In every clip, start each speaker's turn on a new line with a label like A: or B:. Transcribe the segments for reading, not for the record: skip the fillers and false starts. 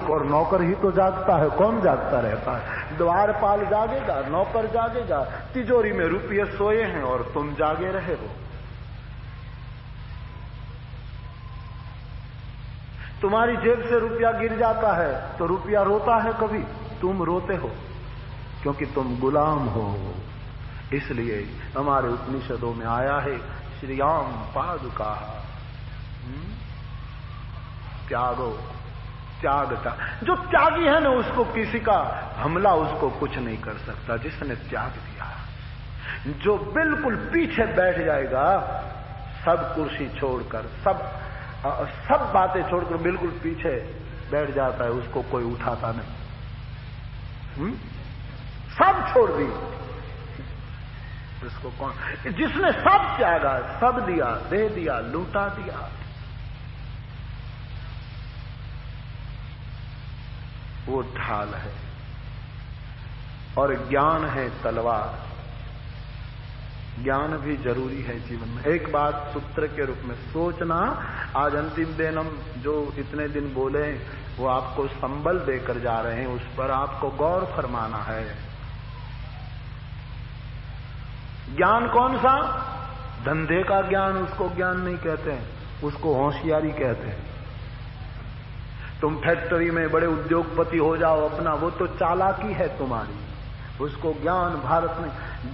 A: और नौकर ही तो जागता है, कौन जागता रहता है? द्वारपाल जागेगा, नौकर जागेगा, तिजोरी में रुपये सोए हैं और तुम जागे रहे हो। तुम्हारी जेब से रुपया गिर जाता है तो रुपया रोता है कभी? तुम रोते हो क्योंकि तुम गुलाम हो। इसलिए हमारे उपनिषदों में आया है श्रीयाम पादुका त्यागो त्यागता। जो त्यागी है ना उसको किसी का हमला उसको कुछ नहीं कर सकता, जिसने त्याग दिया। जो बिल्कुल पीछे बैठ जाएगा, सब कुर्सी छोड़कर, सब बातें छोड़कर बिल्कुल पीछे बैठ जाता है, उसको कोई उठाता नहीं। सब छोड़ दी, उसको कौन? जिसने सब त्यागा, सब दिया, दे दिया, लूटा दिया, वो ढाल है। और ज्ञान है तलवार। ज्ञान भी जरूरी है जीवन में। एक बात सूत्र के रूप में सोचना, आज अंतिम दिन हम जो इतने दिन बोले वो आपको संबल देकर जा रहे हैं, उस पर आपको गौर फरमाना है। ज्ञान कौन सा? धंधे का ज्ञान उसको ज्ञान नहीं कहते हैं, उसको होशियारी कहते हैं। तुम फैक्ट्री में बड़े उद्योगपति हो जाओ अपना, वो तो चालाकी है तुम्हारी, उसको ज्ञान भारत में।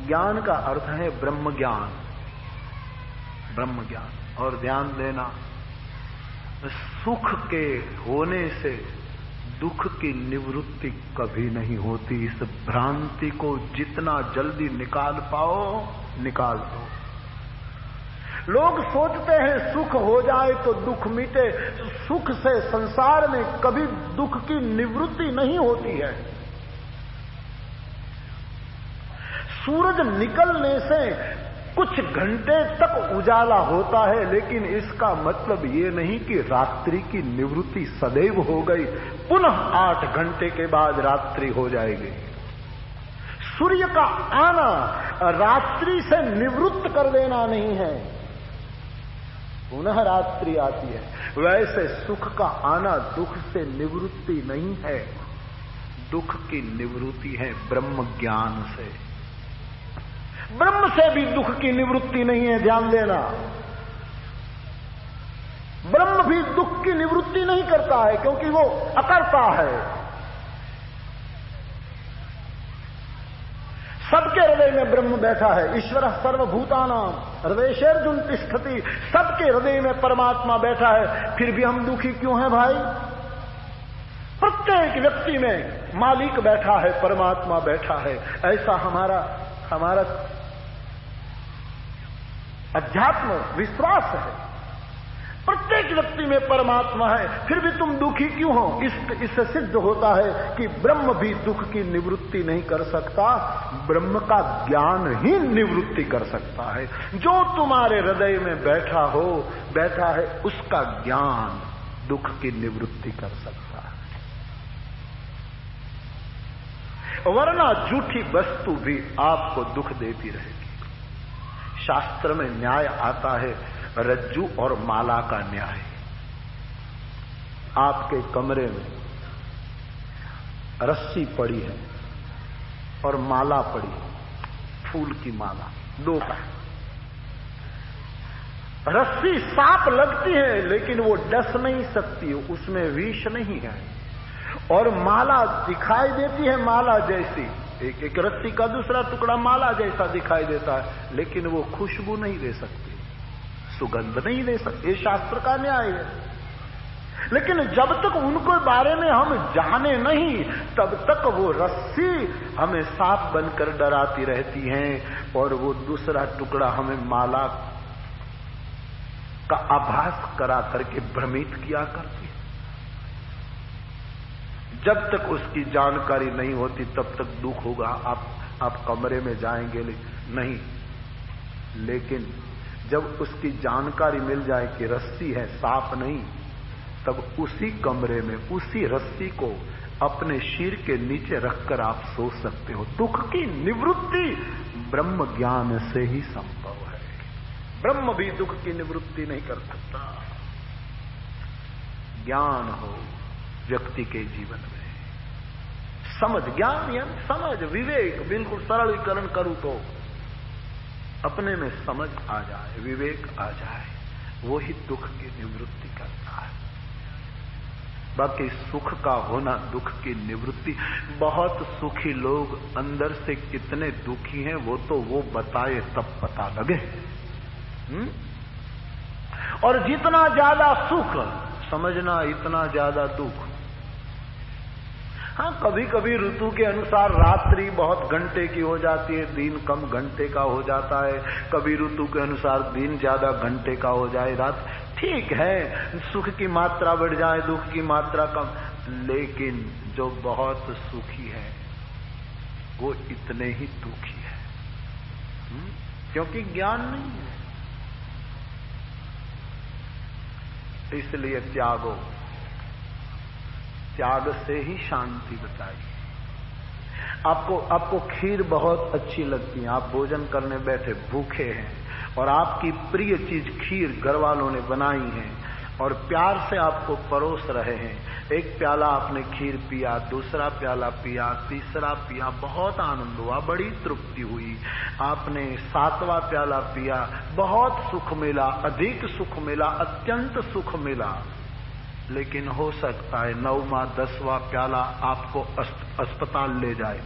A: ज्ञान का अर्थ है ब्रह्म ज्ञान, ब्रह्म ज्ञान। और ध्यान देना, सुख के होने से दुख की निवृत्ति कभी नहीं होती। इस भ्रांति को जितना जल्दी निकाल पाओ निकाल दो। लोग सोचते हैं सुख हो जाए तो दुख मिटे। सुख से संसार में कभी दुख की निवृत्ति नहीं होती है। सूरज निकलने से कुछ घंटे तक उजाला होता है, लेकिन इसका मतलब ये नहीं कि रात्रि की निवृत्ति सदैव हो गई। पुनः 8 घंटे के बाद रात्रि हो जाएगी। सूर्य का आना रात्रि से निवृत्त कर देना नहीं है, पुनः रात्रि आती है। वैसे सुख का आना दुख से निवृत्ति नहीं है, दुख की निवृत्ति है ब्रह्म ज्ञान से। ब्रह्म से भी दुख की निवृत्ति नहीं है, ध्यान देना। ब्रह्म भी दुख की निवृत्ति नहीं करता है, क्योंकि वो अकर्ता है। सबके हृदय में ब्रह्म बैठा है। ईश्वर सर्वभूतानां हृदयेषु तिष्ठति। सबके हृदय में परमात्मा बैठा है, फिर भी हम दुखी क्यों हैं भाई? प्रत्येक व्यक्ति में मालिक बैठा है, परमात्मा बैठा है, ऐसा हमारा अध्यात्म विश्वास है। प्रत्येक व्यक्ति में परमात्मा है, फिर भी तुम दुखी क्यों हो? इससे सिद्ध होता है कि ब्रह्म भी दुख की निवृत्ति नहीं कर सकता, ब्रह्म का ज्ञान ही निवृत्ति कर सकता है। जो तुम्हारे हृदय में बैठा है, उसका ज्ञान दुख की निवृत्ति कर सकता है। वरना झूठी वस्तु भी आपको दुख देती रहेगी। शास्त्र में न्याय आता है, रज्जू और माला का न्याय। आपके कमरे में रस्सी पड़ी है और माला पड़ी है, फूल की माला, 2 का। रस्सी सांप लगती है लेकिन वो डस नहीं सकती, उसमें विष नहीं है। और माला दिखाई देती है माला जैसी, एक रस्सी का दूसरा टुकड़ा माला जैसा दिखाई देता है, लेकिन वो खुशबू नहीं दे सकती, सुगंध नहीं दे सकती। ये शास्त्र का न्याय है। लेकिन जब तक उनको बारे में हम जाने नहीं, तब तक वो रस्सी हमें सांप बनकर डराती रहती हैं और वो दूसरा टुकड़ा हमें माला का आभास करा करके भ्रमित किया करती है। जब तक उसकी जानकारी नहीं होती तब तक दुख होगा। आप कमरे में जाएंगे नहीं, लेकिन जब उसकी जानकारी मिल जाए कि रस्सी है, सांप नहीं, तब उसी कमरे में उसी रस्सी को अपने सिर के नीचे रखकर आप सो सकते हो। दुख की निवृत्ति ब्रह्म ज्ञान से ही संभव है। ब्रह्म भी दुख की निवृत्ति नहीं कर सकता। ज्ञान हो, व्यक्ति के जीवन में। समझ, ज्ञान यानी समझ, विवेक, बिल्कुल सरलीकरण करूं तो अपने में समझ आ जाए, विवेक आ जाए, वो ही दुख की निवृत्ति करता है। बाकी सुख का होना दुख की निवृत्ति। बहुत सुखी लोग अंदर से कितने दुखी हैं वो तो वो बताए तब पता लगे। और जितना ज्यादा सुख समझना इतना ज्यादा दुख। हाँ, कभी कभी ऋतु के अनुसार रात्रि बहुत घंटे की हो जाती है, दिन कम घंटे का हो जाता है। कभी ऋतु के अनुसार दिन ज्यादा घंटे का हो जाए, रात, ठीक है। सुख की मात्रा बढ़ जाए, दुख की मात्रा कम। लेकिन जो बहुत सुखी है वो इतने ही दुखी है, क्योंकि ज्ञान नहीं है। इसलिए त्यागो, त्याग से ही शांति बताई। आपको खीर बहुत अच्छी लगती है, आप भोजन करने बैठे भूखे हैं और आपकी प्रिय चीज खीर घर वालों ने बनाई है और प्यार से आपको परोस रहे हैं। एक प्याला आपने खीर पिया, दूसरा प्याला पिया, तीसरा पिया, बहुत आनंद हुआ, बड़ी तृप्ति हुई। आपने 7वां प्याला पिया, बहुत सुख मिला, अधिक सुख मिला, अत्यंत सुख मिला। लेकिन हो सकता है 9वां 10वां प्याला आपको अस्पताल ले जाए।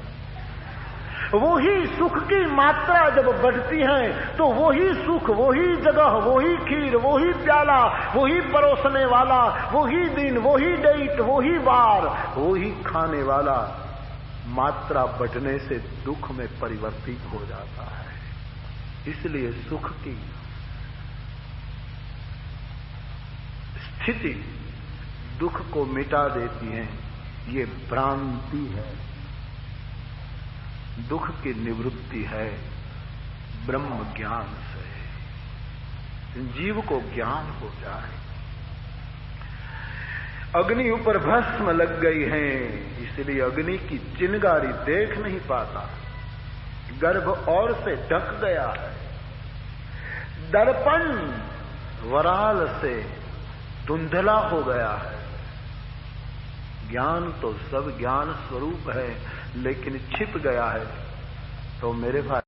A: वही सुख की मात्रा जब बढ़ती है तो वही सुख, वही जगह, वही खीर, वही प्याला, वही परोसने वाला, वही दिन, वही डेट, वही बार, वही खाने वाला, मात्रा बढ़ने से दुख में परिवर्तित हो जाता है। इसलिए सुख की स्थिति दुख को मिटा देती है, ये भ्रांति है। दुख की निवृत्ति है ब्रह्म ज्ञान से। जीव को ज्ञान हो जाए। अग्नि ऊपर भस्म लग गई है, इसलिए अग्नि की चिंगारी देख नहीं पाता, गर्भ और से ढक गया है। दर्पण वराल से धुंधला हो गया है। ज्ञान तो सब ज्ञान स्वरूप है, लेकिन छिप गया है। तो मेरे भाई